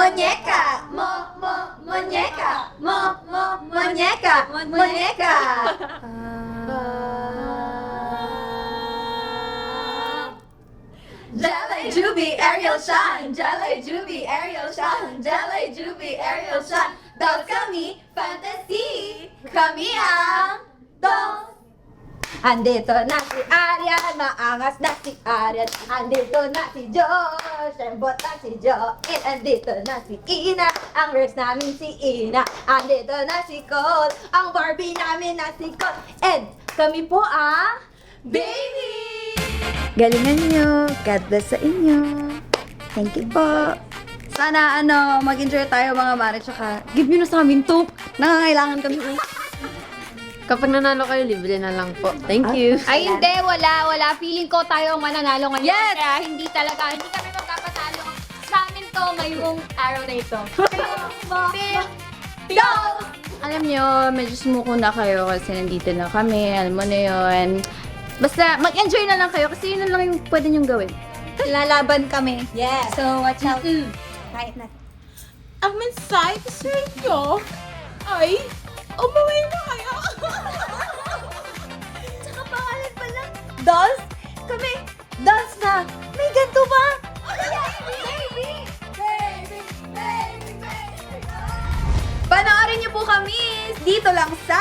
Muñeca! Muñeca! Muñeca! Muñeca! Jelly Juby Ariel Shine! Jelly Juby Ariel Shine! Jelly Juby Ariel Shine! Dolls kami, fantasy! Kami ang dolls! Andito na si Arian, maangas na si Arian. Andito na si Josh, embot na si Joel. Andito na si Ina, ang nurse namin si Ina. Andito na si Cole, ang Barbie namin na si Cole. And kami po ang Baby! Galingan nyo. God bless sa inyo. Thank you po. Sana mag-enjoy tayo mga mare, tsaka give nyo na sa amin to. Nangangailangan kami. Kapag nanalo kayo, libre na lang po. Thank you. Ay, hindi. Wala. Feeling ko tayo ang mananalo ngayon. Yes! Kaya hindi kami magkapatalo. Sa amin to ngayong araw na ito. Dolls! Alam nyo, medyo sumuko na kayo kasi nandito na kami. Alam mo na yun. Basta mag-enjoy na lang kayo kasi yun na lang yung pwede nyong gawin. Lalaban kami. Yes. So, watch out. Kahit na. Ang mensahe ko sa inyo ay umuwi na kayo. Tsaka pangalan pa lang. Dolls? Kami, dolls na. May ganito ba? Baby! Panoorin niyo po kami dito lang sa